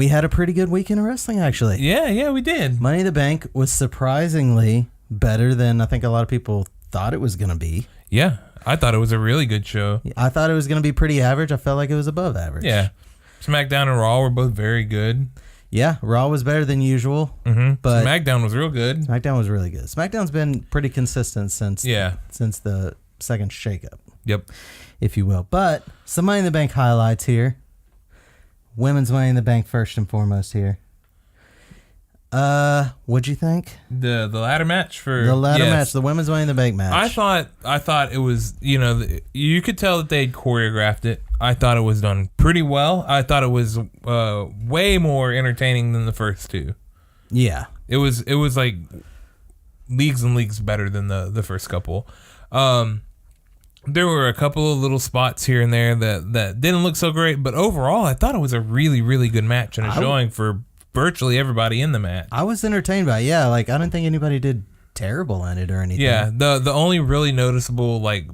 we had a pretty good weekend of wrestling, actually. Yeah, we did. Money in the Bank was surprisingly better than I think a lot of people thought it was going to be. Yeah, I thought it was a really good show. I thought it was going to be pretty average. I felt like it was above average. Yeah. SmackDown and Raw were both very good. Yeah, Raw was better than usual. Mm-hmm. But SmackDown was real good. SmackDown was really good. SmackDown's been pretty consistent since the second shakeup. Yep. If you will. But some Money in the Bank highlights here. Women's Money in the Bank first and foremost here. What'd you think? The ladder match for match, the Women's Money in the Bank match. I thought it was, you could tell that they'd choreographed it. I thought it was done pretty well. I thought it was way more entertaining than the first two. Yeah. It was like leagues and leagues better than the first couple. There were a couple of little spots here and there that didn't look so great, but overall I thought it was a really, really good match and a showing for virtually everybody in the match. I was entertained by it. Yeah, like I didn't think anybody did terrible in it or anything. Yeah, the only really noticeable like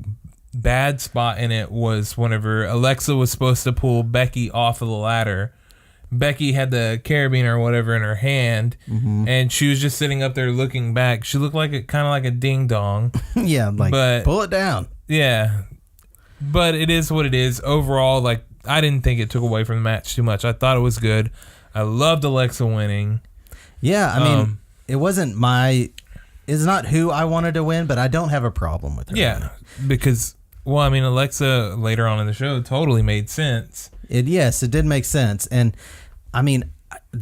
bad spot in it was whenever Alexa was supposed to pull Becky off of the ladder. Becky had the carabiner or whatever in her hand, and she was just sitting up there looking back. She looked like kind of like a ding dong. Yeah, but pull it down. Yeah, but it is what it is. Overall, like I didn't think it took away from the match too much. I thought it was good. I loved Alexa winning. Yeah, I mean, it's not who I wanted to win, but I don't have a problem with her. Yeah, winning. because, well, I mean, Alexa later on in the show totally made sense. Yes, it did make sense. And, I mean,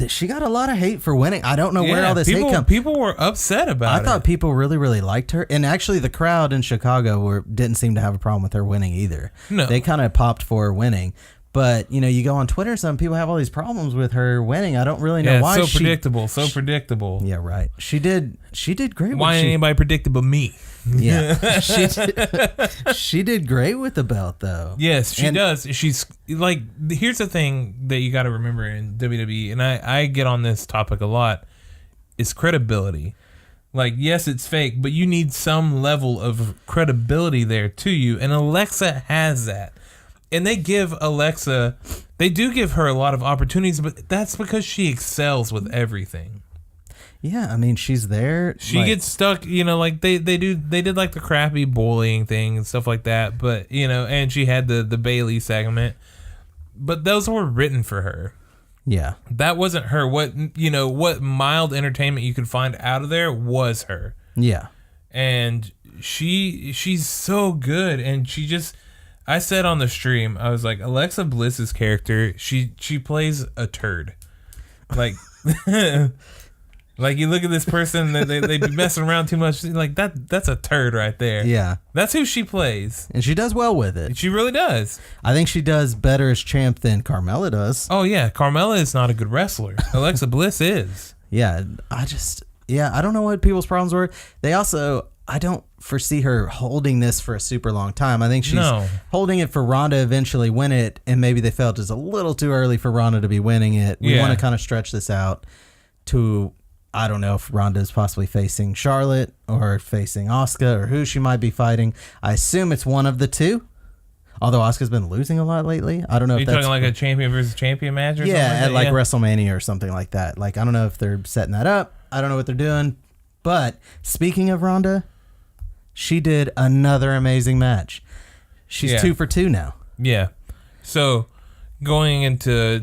she got a lot of hate for winning. I don't know where all this hate comes. People were upset about it. I thought people really, really liked her. And actually, the crowd in Chicago didn't seem to have a problem with her winning either. No. They kind of popped for her winning. But, you go on Twitter, some people have all these problems with her winning. I don't really know why. So predictable. Yeah, right. She did great. Why ain't anybody predicted but me? Yeah. She did great with the belt, though. Yes, she does. She's like, here's the thing that you got to remember in WWE, and I get on this topic a lot, is credibility. Like, yes, it's fake, but you need some level of credibility there to you, and Alexa has that. And they give Alexa, they do give her a lot of opportunities, but that's because she excels with everything. Yeah, I mean, she's there. She gets stuck, like they did like the crappy bullying thing and stuff like that, but, and she had the Bailey segment, but those were written for her. Yeah. That wasn't her. What mild entertainment you could find out of there was her. Yeah. And she's so good, and she just... I said on the stream, I was like, Alexa Bliss's character, she plays a turd. Like, like you look at this person, they be messing around too much. Like that's a turd right there. Yeah, that's who she plays, and she does well with it. She really does. I think she does better as champ than Carmella does. Oh yeah, Carmella is not a good wrestler. Alexa Bliss is. Yeah, I don't know what people's problems were. I don't foresee her holding this for a super long time. I think she's holding it for Ronda eventually win it, and maybe they felt it's a little too early for Ronda to be winning it. We want to kind of stretch this out to, I don't know if Ronda is possibly facing Charlotte or facing Asuka or who she might be fighting. I assume it's one of the two. Although Asuka's been losing a lot lately. I don't know if that's... You're talking like a champion versus champion match or something? Yeah, at WrestleMania or something like that. Like, I don't know if they're setting that up. I don't know what they're doing. But speaking of Ronda... She did another amazing match. She's 2 for 2 now. Yeah. So going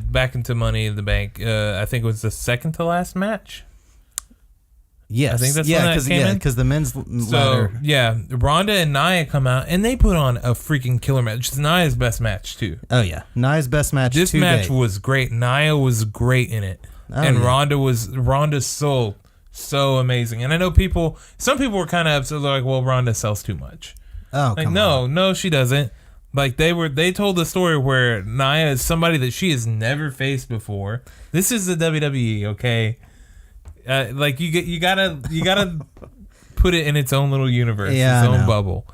back into Money in the Bank, I think it was the second to last match. Yes. I think that's when that came in. Because the men's ladder. Yeah. Ronda and Nia come out, and they put on a freaking killer match. It's Nia's best match, too. Oh, yeah. Nia's best match, This match was great. Nia was great in it. And Ronda's so amazing. And I know some people were kind of upset, like, well, Ronda sells too much. Oh, like, no, she doesn't. Like, they told the story where Nia is somebody that she has never faced before. This is the WWE, okay? Like, you gotta put it in its own little universe, its own bubble.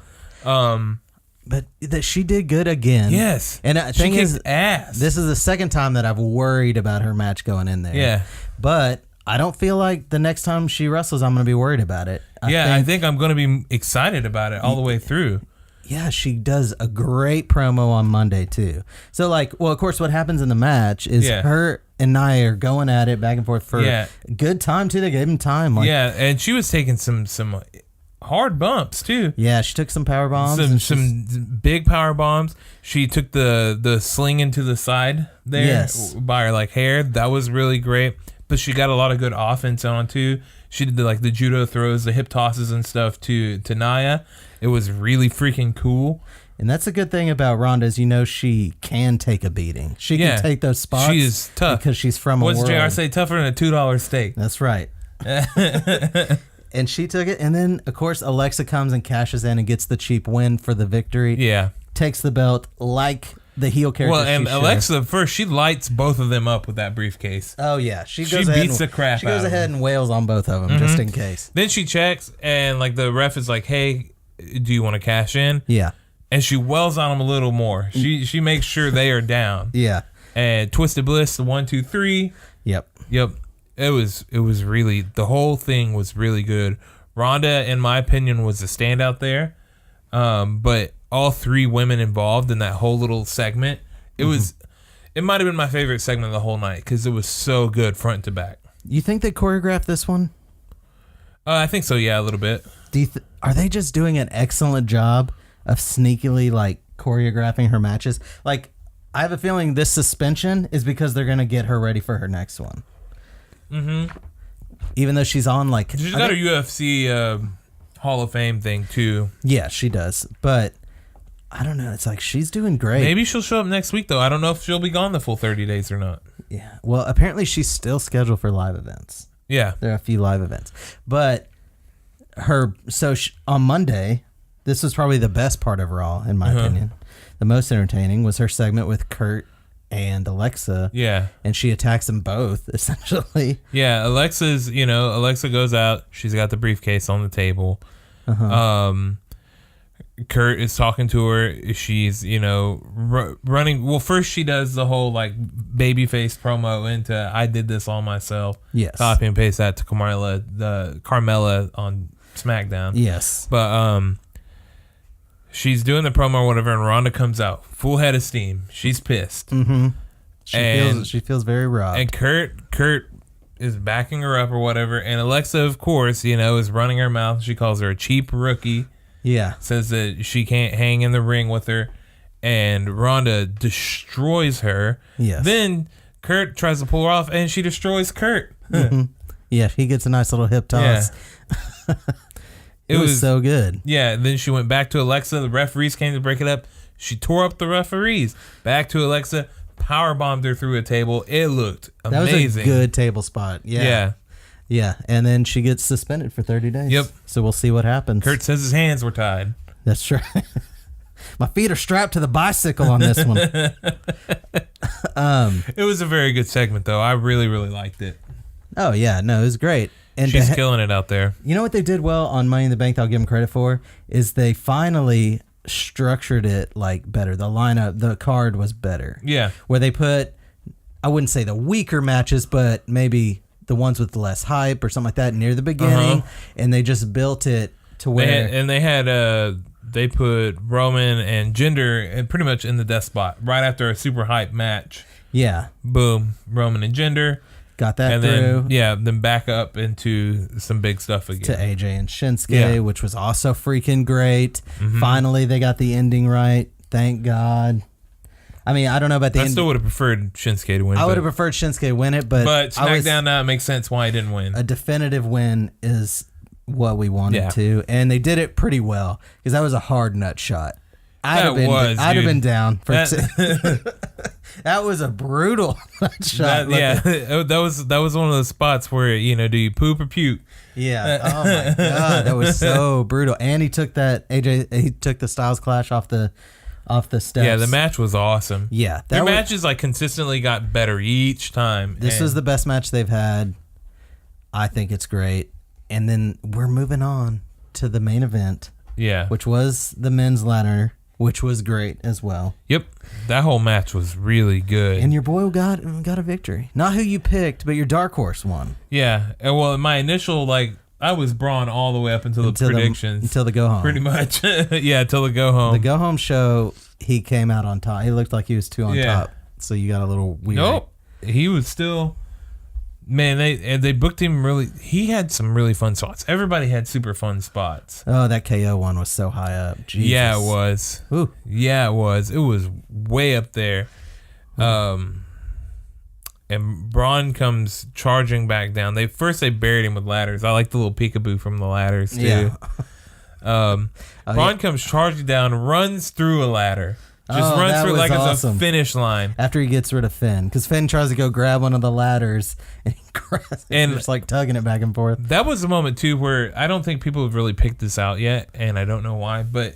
But that she did good again. Yes. And the thing is, ass. This is the second time that I've worried about her match going in there. Yeah. But I don't feel like the next time she wrestles, I'm going to be worried about it. I think I'm going to be excited about it all the way through. Yeah, she does a great promo on Monday too. So of course what happens in the match is her and Nia are going at it back and forth for good time too. They gave him time. And she was taking some hard bumps too. Yeah, she took some power bombs. Some big power bombs. She took the sling into the side there by her hair. That was really great. But she got a lot of good offense on too. She did the judo throws, the hip tosses and stuff to Nia. It was really freaking cool. And that's a good thing about Ronda is she can take a beating. She can take those spots. She is tough. Because she's from a world. What's JR say? Tougher than a $2 steak. That's right. And she took it. And then, of course, Alexa comes and cashes in and gets the cheap win for the victory. Yeah. Takes the belt like the heel character. Well, and Alexa, first, she lights both of them up with that briefcase. Oh, yeah. She beats the crap out of them. She goes ahead and wails on both of them just in case. Then she checks, and the ref is like, hey, do you want to cash in? Yeah. And she wails on them a little more. She makes sure they are down. Yeah. And Twisted Bliss, the 1, 2, 3. Yep. It was really, the whole thing was really good. Ronda, in my opinion, was the standout there. But all three women involved in that whole little segment, it might have been my favorite segment of the whole night because it was so good front to back. You think they choreographed this one? I think so, yeah, a little bit. Are they just doing an excellent job of sneakily choreographing her matches? I have a feeling this suspension is because they're gonna get her ready for her next one. Mm-hmm. Even though she's on she's got her UFC Hall of Fame thing too. Yeah, she does. But I don't know. It's she's doing great. Maybe she'll show up next week though. I don't know if she'll be gone the full 30 days or not. Yeah. Well, apparently she's still scheduled for live events. Yeah, there are a few live events, but on Monday, this was probably the best part of Raw in my opinion. The most entertaining was her segment with Kurt and Alexa. Yeah. And she attacks them both, essentially. Yeah, Alexa goes out. She's got the briefcase on the table. Kurt is talking to her. She's, running. Well, first she does the whole babyface promo into I did this all myself. Yes. Copy and paste that to Carmella on SmackDown. Yes. But she's doing the promo or whatever, and Ronda comes out full head of steam. She's pissed. Mm-hmm. She feels very robbed. And Kurt is backing her up or whatever, and Alexa, of course, is running her mouth. She calls her a cheap rookie. Yeah. Says that she can't hang in the ring with her, and Ronda destroys her. Yes. Then Kurt tries to pull her off, and she destroys Kurt. Mm-hmm. Yeah, he gets a nice little hip toss. Yeah. It was so good. Yeah, then she went back to Alexa. The referees came to break it up. She tore up the referees. Back to Alexa, powerbombed her through a table. It looked amazing. That was a good table spot. Yeah. Yeah, and then she gets suspended for 30 days. Yep. So we'll see what happens. Kurt says his hands were tied. That's right. My feet are strapped to the bicycle on this one. It was a very good segment, though. I really, really liked it. Oh, yeah. No, it was great. And she's killing it out there. You know what they did well on Money in the Bank that I'll give them credit for? Is they finally structured it better. The lineup, the card was better. Yeah. Where they put, I wouldn't say the weaker matches, but maybe the ones with less hype or something like that near the beginning, and they just built it to where they put Roman and Jinder and pretty much in the death spot right after a super hype match. Yeah, boom, Roman and Jinder got that and through. Then back up into some big stuff again to AJ and Shinsuke, which was also freaking great. Mm-hmm. Finally, they got the ending right. Thank God. I mean, I don't know about the I still would have preferred Shinsuke to win. I would have preferred Shinsuke to win it, but SmackDown now makes sense why he didn't win. A definitive win is what we wanted to, and they did it pretty well because that was a hard nut shot. I'd have been down for that was a brutal nut shot. That was one of those spots where do you poop or puke? Yeah. Oh my God, that was so brutal. And he took the Styles Clash off the steps. Yeah, the match was awesome. Yeah. Their matches consistently got better each time. This was the best match they've had. I think it's great. And then we're moving on to the main event. Yeah. Which was the men's ladder, which was great as well. Yep. That whole match was really good. And your boy got a victory. Not who you picked, but your dark horse won. Yeah. Well, my initial I was Braun all the way up until the predictions. Until the go home. Pretty much. Yeah, until the go home. The go home show, he came out on top. He looked like he was 2 on top. So you got a little weird. Nope. He was still... Man, they booked him really... He had some really fun spots. Everybody had super fun spots. Oh, that KO one was so high up. Jesus. Yeah, it was. Ooh. Yeah, it was. It was way up there. And Braun comes charging back down. They buried him with ladders. I like the little peekaboo from the ladders too. Yeah. Braun comes charging down, runs through a ladder. Just runs through it like awesome. It's a finish line. After he gets rid of Finn. Because Finn tries to go grab one of the ladders and he grabs it, and just like tugging it back and forth. That was a moment too where I don't think people have really picked this out yet, and I don't know why, but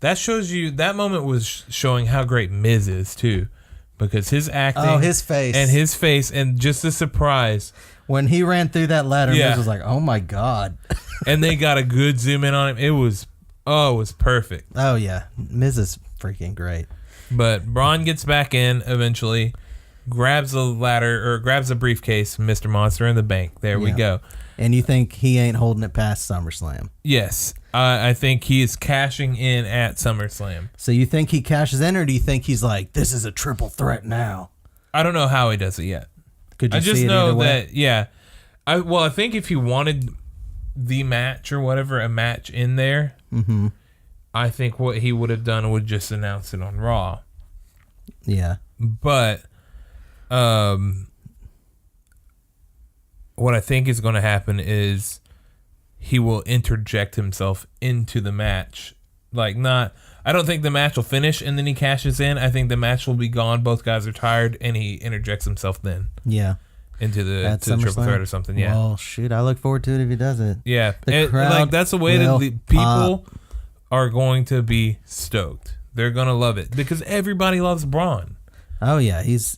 that shows you, that moment was showing how great Miz is too. Because his acting, his face, and just the surprise when he ran through that ladder, Miz was like, "Oh my god!" And they got a good zoom in on him. It was perfect. Oh yeah, Miz is freaking great. But Braun gets back in eventually, grabs a ladder or grabs a briefcase from Mr. Monster in the bank. There we go. And you think he ain't holding it past SummerSlam? Yes. I think he is cashing in at SummerSlam. So you think he cashes in, or do you think he's like, this is a triple threat now? I don't know how he does it yet. Could you I just see it know either way? that, yeah. I think if he wanted the match or whatever, a match in there, I think what he would have done would just announce it on Raw. Yeah. But what I think is going to happen is he will interject himself into the match. I don't think the match will finish and then he cashes in. I think the match will be gone. Both guys are tired and he interjects himself then. Yeah. Into the triple threat or something. Yeah. Well, shoot, I look forward to it if he does it. Yeah. That's the way that the people are going to be stoked. They're going to love it because everybody loves Braun. Oh yeah. He's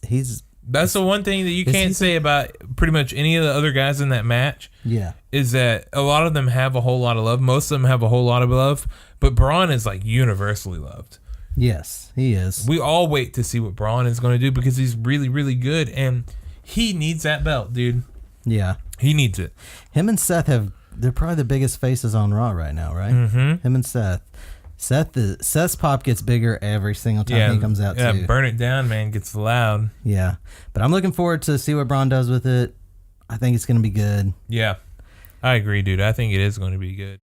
That's the one thing that you can't say about pretty much any of the other guys in that match. Yeah. Is that a lot of them have a whole lot of love. Most of them have a whole lot of love. But Braun is like universally loved. Yes, he is. We all wait to see what Braun is going to do because he's really, really good. And he needs that belt, dude. Yeah. He needs it. Him and Seth they're probably the biggest faces on Raw right now, right? Mm-hmm. Him and Seth. Seth's pop gets bigger every single time he comes out, too. Yeah, Burn It Down, man, gets loud. Yeah. But I'm looking forward to see what Braun does with it. I think it's going to be good. Yeah. I agree, dude. I think it is going to be good.